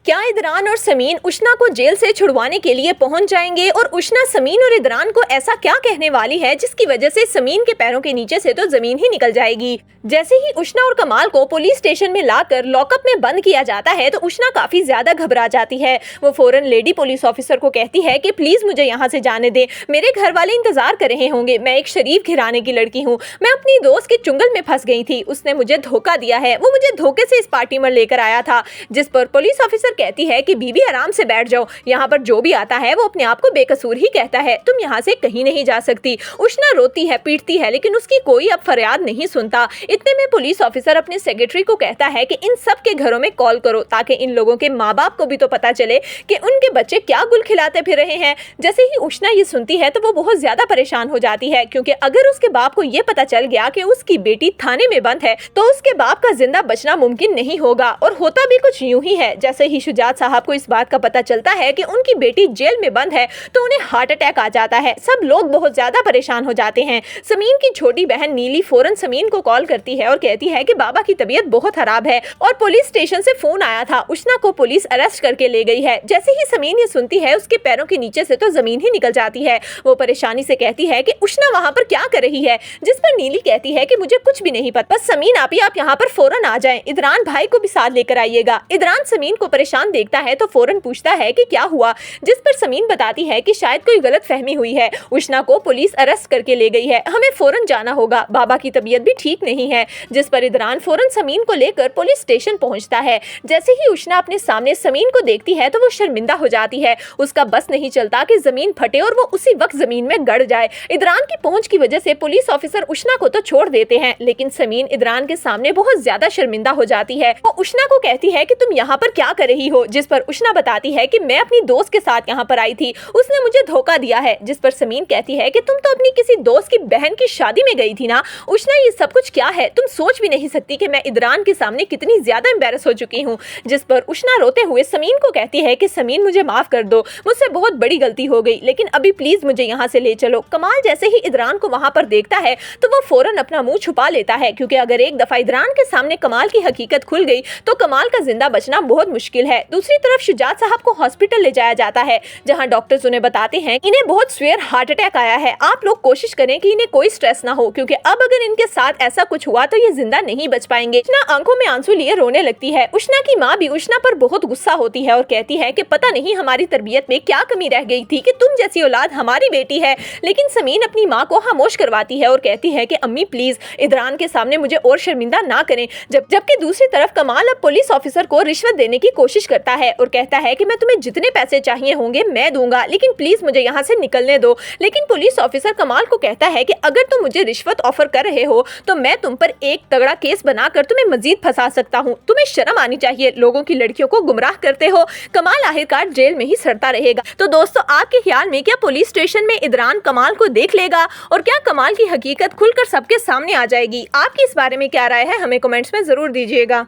क्या इदरान और समीन उशना को जेल से छुड़वाने के लिए पहुंच जाएंगे और उशना समीन और इदरान को ऐसा क्या कहने वाली है जिसकी वजह से समीन के पैरों के नीचे से तो जमीन ही निकल जाएगी। जैसे ही उशना और कमाल को पुलिस स्टेशन में लाकर लॉकअप में बंद किया जाता है तो उशना काफी ज्यादा घबरा जाती है। वो फौरन लेडी पुलिस ऑफिसर को कहती है कि प्लीज मुझे यहाँ से जाने दे, मेरे घर वाले इंतजार कर रहे होंगे, मैं एक शरीफ घराने की लड़की हूँ, मैं अपनी दोस्त के चुंगल में फंस गई थी, उसने मुझे धोखा दिया है, वो मुझे धोखे से इस पार्टी में लेकर आया था। जिस पर पुलिस ऑफिसर कहती है कि बीवी आराम से बैठ जाओ, यहाँ पर जो भी आता है वो अपने आप को बेकसूर ही कहता है, तुम यहाँ से कहीं नहीं जा सकती। उशना रोती है, पीटती है, लेकिन उसकी कोई अब फरियाद नहीं सुनता। इतने में पुलिस ऑफिसर अपने सेक्रेटरी को कहता है कि इन सब के घरों में कॉल करो ताकि इन लोगों के माँ बाप को भी तो पता चले कि उनके बच्चे क्या गुल खिलाते फिर रहे हैं। जैसे ही उशना ये सुनती है तो वो बहुत ज्यादा परेशान हो जाती है, क्योंकि अगर उसके बाप को ये पता चल गया कि उसकी बेटी थाने में बंद है तो उसके बाप का जिंदा बचना मुमकिन नहीं होगा। और होता भी कुछ यूं ही है। जैसे ही शुजात साहब को इस बात का पता चलता है कि उनकी बेटी जेल में बंद है तो उन्हें हार्ट अटैक आ जाता है। सब लोग बहुत ज्यादा परेशान हो जाते हैं। समीन की छोटी बहन नीली फौरन समीन को कॉल करती है और कहती है कि बाबा की तबीयत बहुत खराब है और पुलिस स्टेशन से फोन आया था, उशना को पुलिस अरेस्ट करके ले गई है। जैसे ही समीन ये सुनती है उसके पैरों के नीचे से तो जमीन ही निकल जाती है। वो परेशानी से कहती है कि उशना वहाँ पर क्या कर रही है, जिस पर नीली कहती है कि मुझे कुछ भी नहीं पता, बस समीन आप यहाँ पर फौरन आ जाएं, इदरान भाई को भी साथ लेकर आइएगा। इदरान समीन को परेशान देखता है तो फौरन पूछता है कि क्या हुआ, जिस पर समीन बताती है कि शायद कोई गलत फहमी हुई है, उशना को पुलिस अरेस्ट करके ले गई है, हमें फौरन जाना होगा, बाबा की तबीयत भी ठीक नहीं है। जिस पर इदरान फौरन समीन को लेकर पुलिस स्टेशन पहुंचता है। जैसे ही उशना अपने सामने समीन को देखती है तो वो शर्मिंदा हो जाती है। उसका बस नहीं चलता कि जमीन फटे और वो उसी वक्त जमीन में गड़ जाए। इदरान की पहुंच की वजह से पुलिस ऑफिसर उशना को तो छोड़ देते हैं, लेकिन समीन इदरान के सामने बहुत ज्यादा शर्मिंदा हो जाती है। वो उशना को कहती है कि तुम यहाँ पर क्या कर रही हो, जिस पर उशना बताती है कि मैं अपनी दोस्त के साथ यहाँ पर आई थी, उसने मुझे धोखा दिया है। जिस पर समीन कहती है कि तुम तो अपनी किसी दोस्त की बहन की शादी में गई थी ना। उशना ये सब कुछ क्या है, तुम सोच भी नहीं सकती कि मैं इदरान के सामने कितनी ज्यादा एम्बैरस हो चुकी हूँ। जिस पर उशना रोते हुए समीन को कहती है कि समीन मुझे माफ कर दो, मुझसे बहुत बड़ी गलती हो गई, लेकिन अभी प्लीज मुझे यहाँ से ले चलो। कमाल जैसे ही इदरान को वहाँ पर देखता है तो वो फौरन अपना मुंह छुपा लेता है, क्योंकि अगर एक दफा इदरान के सामने कमाल की हकीकत खुल गई तो कमाल का जिंदा बचना बहुत मुश्किल है। दूसरी तरफ शुजात साहब को हॉस्पिटल ले जाया जाता है, जहाँ डॉक्टर्स उन्हें बताते हैं इन्हें बहुत सीवियर हार्ट अटैक आया है, आप लोग कोशिश करें कि इन्हें कोई स्ट्रेस ना हो, क्योंकि अब अगर इनके साथ ऐसा कुछ हुआ तो ये जिंदा नहीं बच पाएंगे। उशना आंखों में आंसू लिए रोने लगती है। उशना की माँ भी उशना पर बहुत गुस्सा होती है और कहती है कि पता नहीं हमारी तरबियत में क्या कमी रह गई थी कि तुम जैसी औलाद हमारी बेटी है। लेकिन समीन अपनी माँ को खामोश करवाती है और कहती है कि अम्मी प्लीज इदरान के सामने मुझे और शर्मिंदा ना करें। जबकि दूसरी तरफ कमाल अब पुलिस ऑफिसर को रिश्वत देने की कोशिश करता है और कहता है कि मैं तुम्हें जितने पैसे चाहिए होंगे मैं दूंगा, लेकिन प्लीज मुझे यहाँ से निकलने दो। लेकिन पुलिस ऑफिसर कमाल को कहता है कि अगर तुम मुझे रिश्वत ऑफर कर रहे हो तो मैं तुम पर एक तगड़ा केस बनाकर तुम्हें मजीद फंसा सकता हूँ, तुम्हें शर्म आनी चाहिए, लोगों की लड़कियों को गुमराह करते हो। कमाल आखिरकार जेल में ही सड़ता रहेगा। तो दोस्तों, आपके ख्याल में क्या पुलिस स्टेशन में इदरान कमाल को देख लेगा और क्या कमाल की हकीकत खुलकर सबके सामने आ जाएगी? आपकी इस बारे में क्या राय है, हमें कमेंट्स में जरूर दीजिएगा।